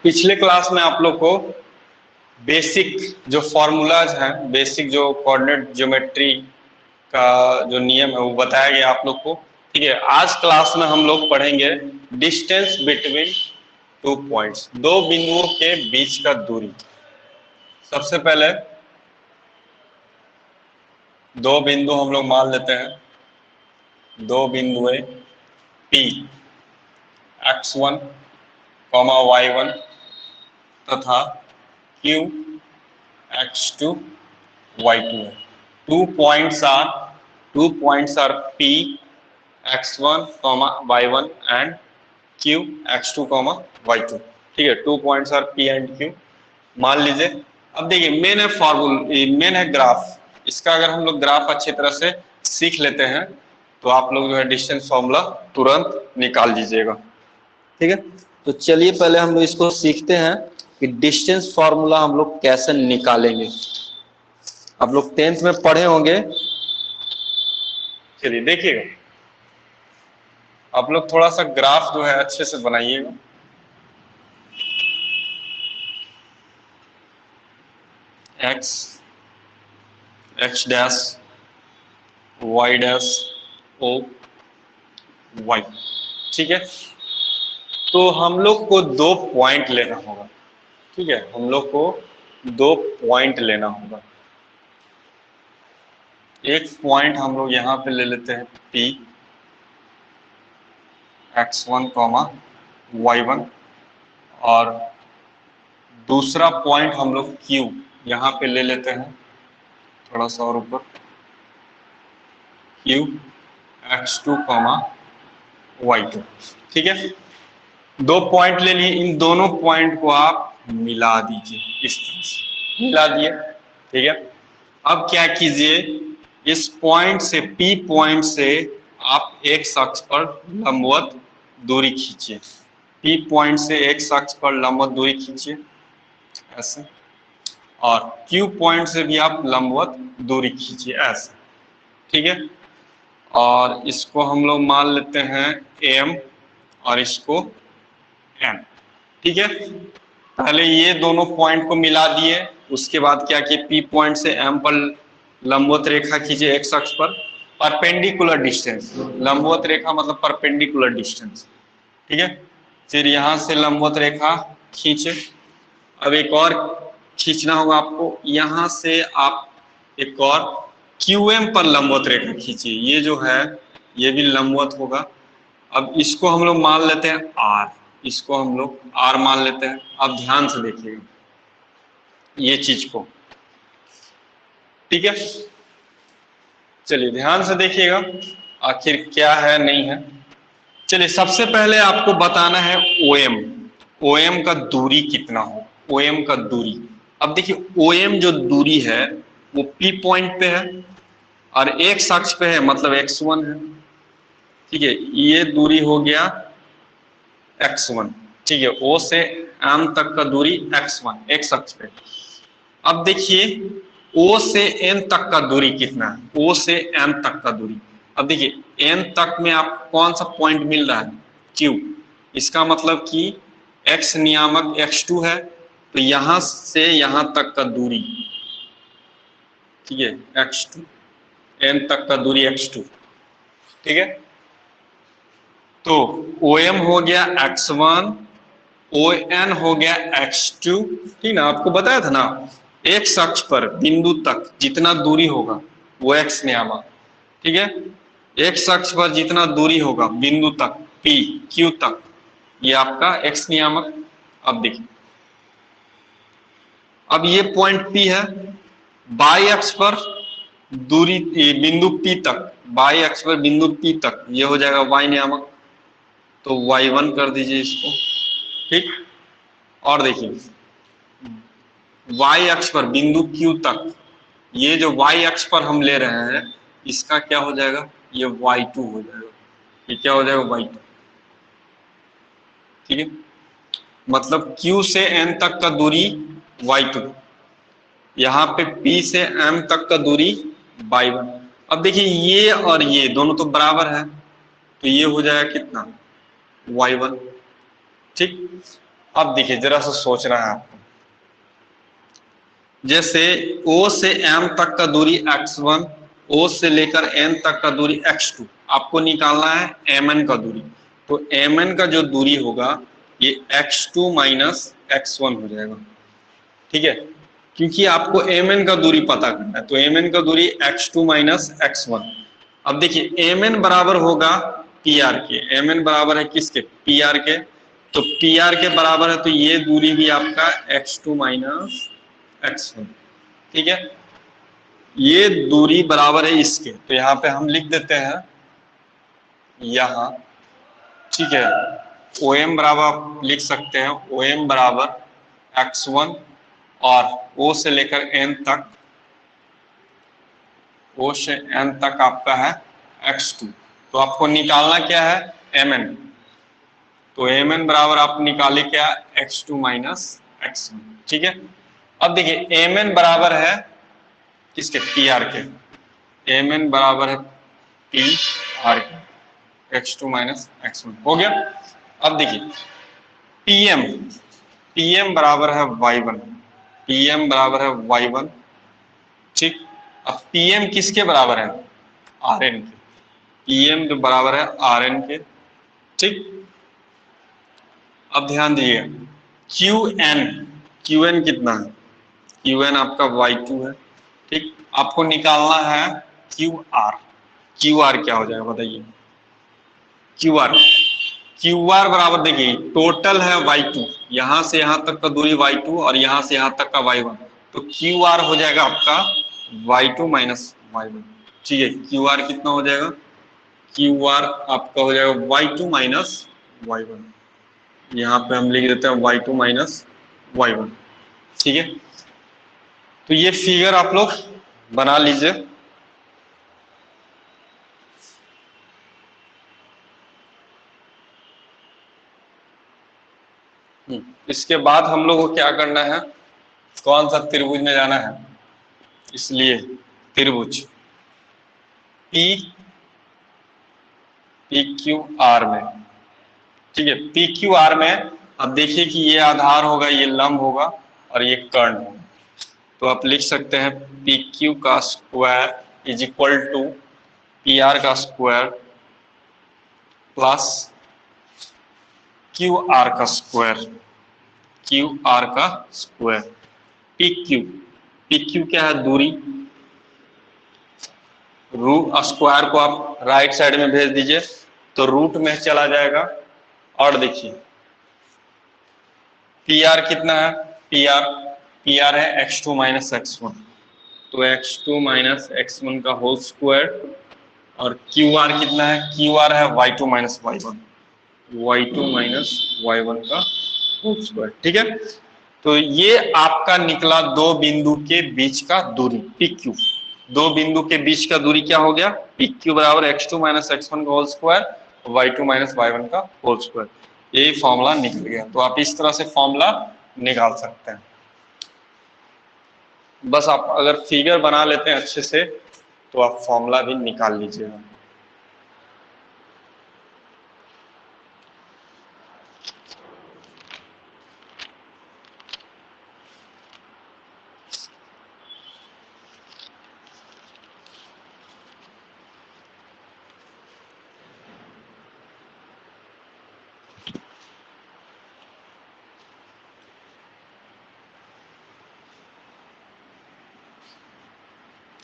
पिछले क्लास में आप लोग को बेसिक जो फॉर्मूलाज हैं, बेसिक जो कोऑर्डिनेट ज्योमेट्री का जो नियम है वो बताया गया आप लोग को। ठीक है, आज क्लास में हम लोग पढ़ेंगे डिस्टेंस बिटवीन टू पॉइंट्स, दो बिंदुओं के बीच का दूरी। सबसे पहले दो बिंदु हम लोग मान लेते हैं, दो बिंदु P x1, y1 तथा Q x2, y2 है। Two points are P x1, y1 and Q x2, y2। ठीक है, 2 points are P and Q मान लीजिए। अब देखिए मेन है ग्राफ। इसका अगर हम लोग ग्राफ अच्छी तरह से सीख लेते हैं तो आप लोग जो है डिस्टेंस फॉर्मूला तुरंत निकाल दीजिएगा। ठीक है, तो चलिए पहले हम लोग इसको सीखते हैं कि डिस्टेंस फॉर्मूला हम लोग कैसे निकालेंगे। आप लोग 10th में पढ़े होंगे। चलिए देखिएगा, आप लोग थोड़ा सा ग्राफ जो है अच्छे से बनाइएगा। x dash y dash o y। ठीक है, तो हम लोग को दो पॉइंट लेना होगा। ठीक है, हम लोग को दो पॉइंट लेना होगा। एक पॉइंट हम लोग यहाँ पे ले लेते हैं P x1, y1 और दूसरा पॉइंट हम लोग Q यहाँ पे ले लेते हैं, थोड़ा सा और ऊपर, Q x2, y2। ठीक है, दो पॉइंट ले लिए, इन दोनों पॉइंट को आप मिला दीजिए, इस तरह से मिला दिए। ठीक है, अब क्या कीजिए, इस पॉइंट से P पॉइंट से आप एक अक्ष पर लंबवत दूरी खींचिए। P पॉइंट से एक अक्ष पर लंबवत दूरी खींचिए ऐसे, और Q पॉइंट से भी आप लंबवत दूरी खींचिए ऐसे। ठीक है, और इसको हम लोग मान लेते हैं M और इसको N। ठीक है, पहले ये दोनों पॉइंट को मिला दिए, उसके बाद क्या किए, P पॉइंट से M पर लंबवत रेखा खींचे एक अक्ष पर, परपेंडिकुलर डिस्टेंस। लंबवत रेखा मतलब परपेंडिकुलर डिस्टेंस। ठीक है, फिर यहां से लंबवत रेखा खींचे। अब एक और खींचना होगा आपको, यहां से आप एक और QM पर लंबवत रेखा खींचिए। ये जो है ये भी लंबवत होगा। अब इसको हम लोग मान लेते हैं R, इसको हम लोग R मान लेते हैं। अब ध्यान से देखिएगा ये चीज को। ठीक है, चलिए ध्यान से देखिएगा आखिर क्या है नहीं है। चलिए सबसे पहले आपको बताना है OM का दूरी कितना हो, OM का दूरी। अब देखिए OM जो दूरी है वो P पॉइंट पे है और एक अक्ष पे है, मतलब x1 है। ठीक है, ये दूरी हो गया x1। ठीक है, O से M तक का दूरी x1 एक अक्ष पे। अब देखिए O से N तक का दूरी कितना है, O से M तक का दूरी। अब देखिए N तक में आप कौन सा पॉइंट मिल रहा है, Q। इसका मतलब कि x नियामक x2 है, तो यहां से यहां तक का दूरी, ठीक है, x2, N तक का दूरी x2। ठीक है, तो OM हो गया x1, ON हो गया x2। ठीक ना, आपको बताया था ना, एक अक्ष पर बिंदु तक जितना दूरी होगा वो x नियामक। ठीक है, एक अक्ष पर जितना दूरी होगा बिंदु तक P Q तक, ये आपका x नियामक। अब देखिए, अब ये पॉइंट P है, बाई अक्ष पर दूरी बिंदु P तक, बाई अक्ष पर बिंदु P तक ये हो जाएगा y नियामक, तो y1 कर दीजिए इसको। ठीक, और देखिए y अक्ष पर बिंदु Q तक, ये जो y अक्ष पर हम ले रहे हैं इसका क्या हो जाएगा, ये y2 हो जाएगा। ये क्या हो जाएगा, y2। ठीक है, मतलब Q से N तक का दूरी y2, यहाँ पे P से M तक का दूरी y1। अब देखिए ये और ये दोनों तो बराबर है, तो ये हो जाएगा कितना, y1। ठीक, अब देखिए जरा सा सोचना है आपको, जैसे O से M तक का दूरी x1, O से लेकर N तक का दूरी x2, आपको निकालना है Mn का दूरी। तो Mn का जो दूरी होगा ये x2 माइनस x1 हो जाएगा, ठीक है, क्योंकि आपको Mn का दूरी पता करना है। तो Mn का दूरी x2 माइनस x1। अब देखिए Mn बराबर होगा PR के, Mn बराबर है किसके, PR के। तो PR के बराबर है तो ये दूरी भी आपका x2 माइनस x1, ठीक है, ये दूरी बराबर है इसके। तो यहाँ पे हम लिख देते हैं यहाँ, ठीक है, OM बराबर आप लिख सकते हैं OM बराबर x1 और O से लेकर N तक, O से N तक आपका है x2। तो आपको निकालना क्या है, Mn। तो Mn बराबर आप निकाले क्या, x2 माइनस x1, ठीक है। अब देखिए Mn बराबर है किसके, PR के। Mn बराबर है PR के, x2 माइनस x1 हो गया। अब देखिए PM बराबर है y1, PM बराबर है y1, ठीक। अब PM किसके बराबर है, Rn के, PM जो बराबर है Rn के, ठीक। अब ध्यान दीजिए Qn कितना है, Qn आपका y2 है, ठीक। आपको निकालना है QR क्या हो जाएगा बताइए, QR बराबर देखिए टोटल है y2, यहां से यहां तक का दूरी y2 और यहां से यहां तक का y1। तो QR हो जाएगा आपका y2 माइनस y1, ठीक है। QR कितना हो जाएगा, QR आपका हो जाएगा y2 माइनस y1। यहाँ पे हम लिख देते हैं y2 माइनस y1, ठीक है। तो ये फिगर आप लोग बना लीजिए। इसके बाद हम लोग को क्या करना है, कौन सा त्रिभुज में जाना है, इसलिए त्रिभुज PQR में, ठीक है, PQR में। अब देखिए कि ये आधार होगा, ये लंब होगा और ये कर्ण होगा। तो आप लिख सकते हैं PQ का square is equal to PR का स्क्वायर प्लस QR का स्क्वायर, QR का स्क्वायर। PQ क्या है, दूरी। रूट स्क्वायर को आप राइट साइड में भेज दीजिए तो रूट में चला जाएगा। और देखिए PR कितना है, PR है x2 माइनस x1, तो x2 माइनस x1 का होल स्क्वायर। और QR कितना है, QR है y2 minus y1, y2 minus y1 का होल स्क्वायर, ठीक है। तो ये आपका निकला दो बिंदु के बीच का दूरी PQ। दो बिंदु के बीच का दूरी क्या हो गया, PQ बराबर x2 माइनस x1 का whole square, y2 minus y1 का होल स्क्वायर। यही फॉर्मूला निकल गया। तो आप इस तरह से फॉर्मूला निकाल सकते हैं। बस आप अगर फिगर बना लेते हैं अच्छे से तो आप फॉर्मूला भी निकाल लीजिएगा।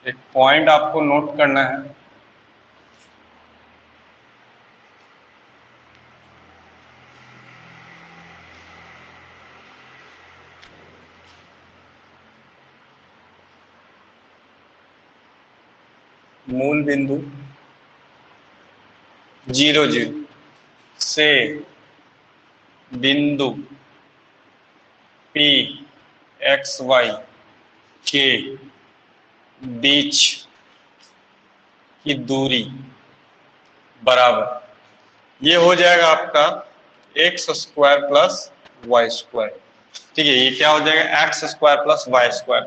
एक पॉइंट आपको नोट करना है, मूल बिंदु 0 0 से बिंदु PXY के बीच की दूरी बराबर, ये हो जाएगा आपका x square plus Y square, ठीक है। ये क्या हो जाएगा, x square plus Y square,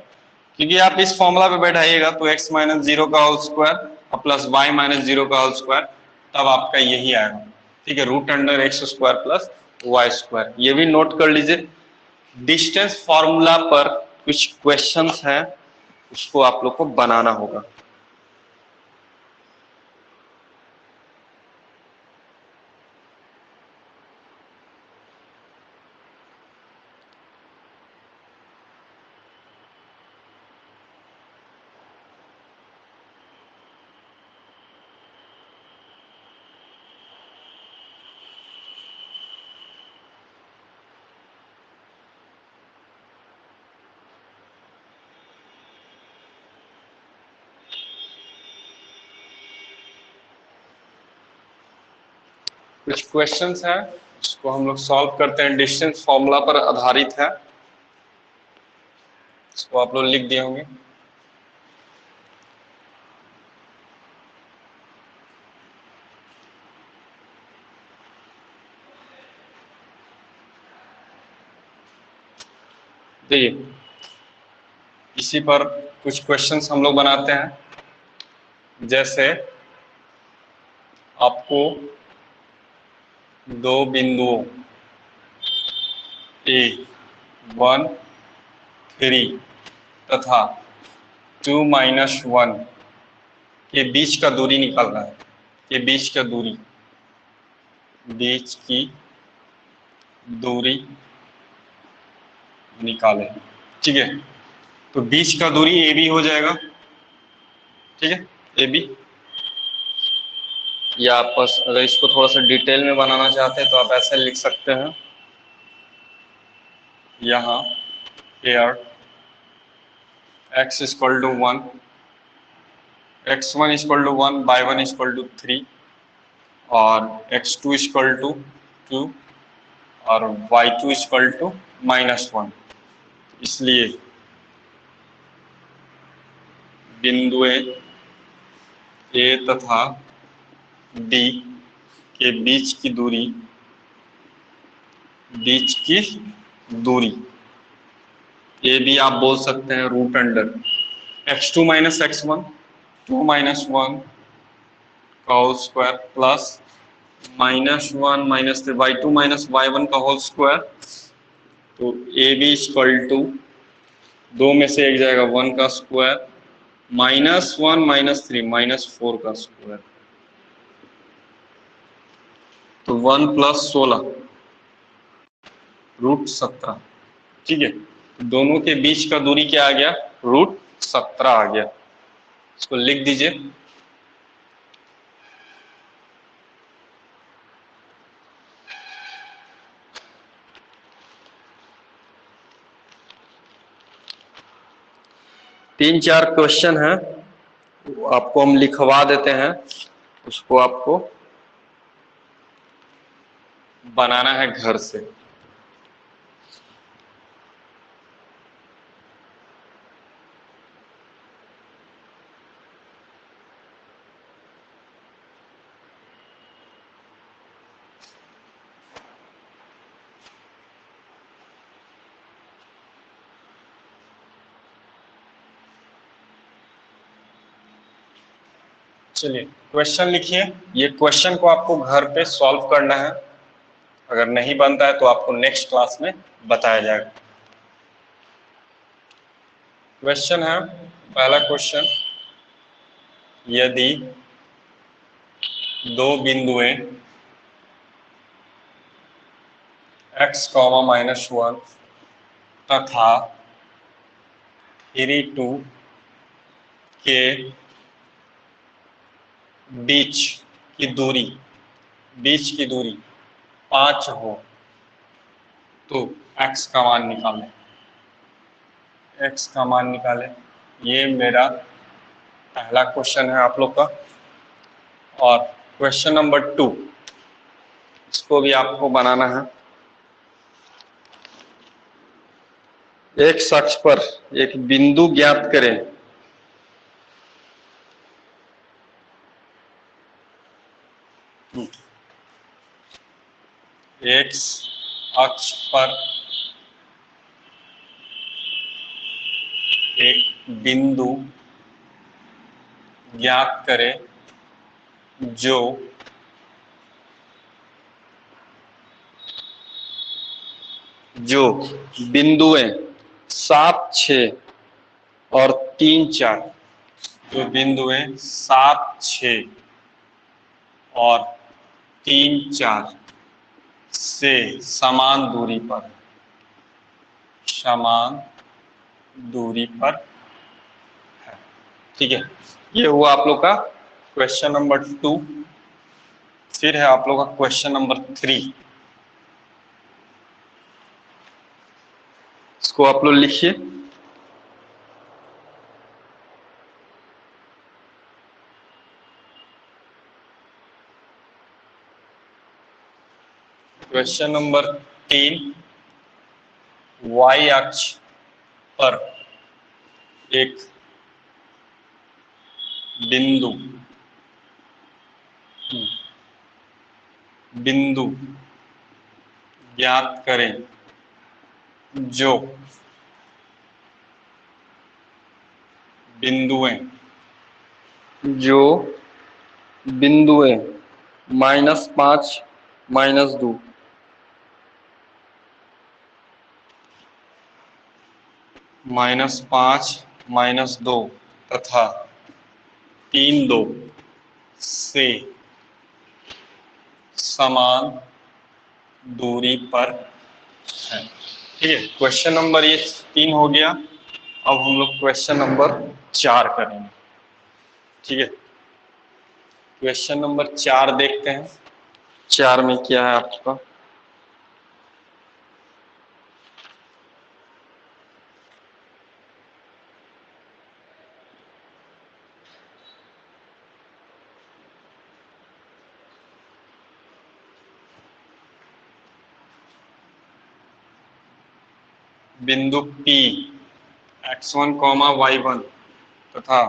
क्योंकि आप इस फॉर्मूला पे बैठाइएगा तो x माइनस 0 का होल स्क्वायर और प्लस वाई माइनस 0 का होल स्क्वायर, तब आपका यही आएगा, ठीक है, root under x square plus Y square. ये भी नोट कर लीजिए। डिस्टेंस फॉर्मूला पर कुछ क्वेश्चंस हैं, उसको आप लोग को बनाना होगा। कुछ क्वेश्चंस हैं, उसको हम लोग सॉल्व करते हैं, डिस्टेंस फॉर्मूला पर आधारित है। इसको आप लोग लिख दिए होंगे। देखिए, इसी पर कुछ क्वेश्चंस हम लोग बनाते हैं। जैसे आपको दो बिंदुओं ए 1 3 तथा 2 -1 के बीच का दूरी निकालना है। के बीच का दूरी, बीच की दूरी निकालें। ठीक है, तो बीच का दूरी ए बी हो जाएगा। ठीक है, ए बी। या आप अगर इसको थोड़ा सा डिटेल में बनाना चाहते हैं तो आप ऐसे लिख सकते हैं। यहाँ here x equal to 1, x1 equal to 1, y1 equal to 3 और x2 इक्वल टू 2 और y2 इक्वल टू -1। इसलिए बिंदुएं ए तथा डी के बीच की दूरी ए भी आप बोल सकते हैं रूट अंडर x2 - x1 2 -1 का whole square plus -1 -3 y2 - y1 का होल स्क्वायर। तो ए बी इक्वल टू, दो में से एक जाएगा 1 का स्क्वायर, -1 -3 -4 का स्क्वायर। तो 1 + 16 √17। ठीक है, दोनों के बीच का दूरी क्या आ गया? √17 आ गया। इसको लिख दीजिए। तीन चार क्वेश्चन है, आपको हम लिखवा देते हैं, उसको आपको बनाना है घर से। चलिए क्वेश्चन लिखिए। ये क्वेश्चन को आपको घर पे सॉल्व करना है। अगर नहीं बनता है तो आपको नेक्स्ट क्लास में बताया जाएगा। क्वेश्चन है, पहला क्वेश्चन, यदि दो बिंदुएं x, -1 तथा 3 2 के बीच की दूरी 5 हो तो x का मान निकालें। x का मान निकालें, ये मेरा पहला क्वेश्चन है आप लोग का। और क्वेश्चन नंबर 2, इसको भी आपको बनाना है। एक अक्ष पर एक बिंदु ज्ञात करें। एक अक्ष पर एक बिंदु ज्ञात करें जो जो बिंदुएं 7, 6 और 3, 4, जो बिंदुएं 7, 6 और 3, 4 से समान दूरी पर है। ठीक है, ये हुआ आप लोग का क्वेश्चन नंबर 2। फिर है आप लोग का क्वेश्चन नंबर 3। इसको आप लोग लिखिए। क्वेश्चन नंबर 3, y अक्ष पर एक बिंदु ज्ञात करें जो बिंदुएं -5, -2 -5, -2 तथा 3, 2 से समान दूरी पर है। ठीक है, क्वेश्चन नंबर ये 3 हो गया। अब हम लोग क्वेश्चन नंबर 4 करेंगे। ठीक है, क्वेश्चन नंबर 4 देखते हैं। 4 में क्या है आपका? बिंदु P x1, y1 तथा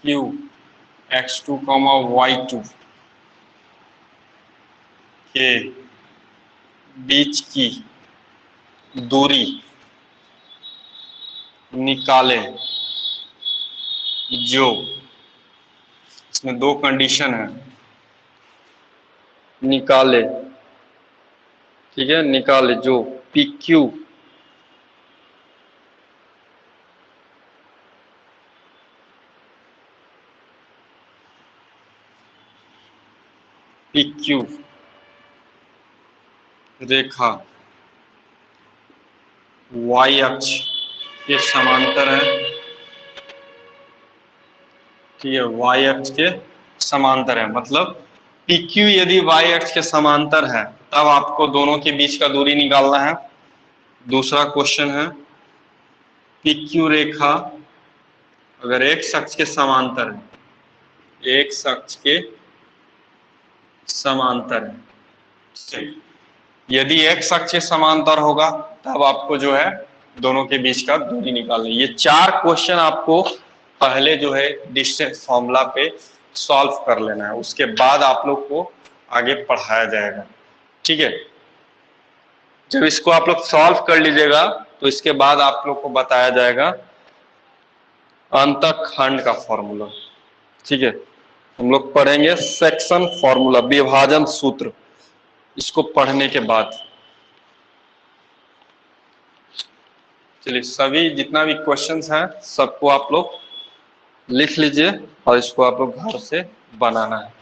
Q x2, y2 के बीच की दूरी निकाले जो, इसमें 2 कंडीशन है, निकाले, ठीक है, निकाले जो PQ रेखा y अक्ष के समांतर है। ठीक है, y अक्ष के समांतर है, मतलब PQ यदि y अक्ष के समांतर है तब आपको दोनों के बीच का दूरी निकालना है। दूसरा क्वेश्चन है PQ रेखा अगर x अक्ष के समांतर है, x अक्ष के समांतर है, यदि x अक्ष के समांतर होगा तब आपको जो है दोनों के बीच का दूरी निकालना है। ये 4 क्वेश्चन आपको पहले जो है डिस्टेंस फॉर्मूला पे सॉल्व कर लेना है, उसके बाद आप लोग को आगे पढ़ाया जाएगा। ठीक है, जब इसको आप लोग सॉल्व कर लीजिएगा तो इसके बाद आप लोग को बताया जाएगा अंतःखंड का फॉर्मूला। ठीक है, हम लोग पढ़ेंगे सेक्शन फॉर्मूला, विभाजन सूत्र, इसको पढ़ने के बाद। चलिए, सभी जितना भी क्वेश्चंस हैं सबको आप लोग लिख लीजिए और इसको आप लोग घर से बनाना है।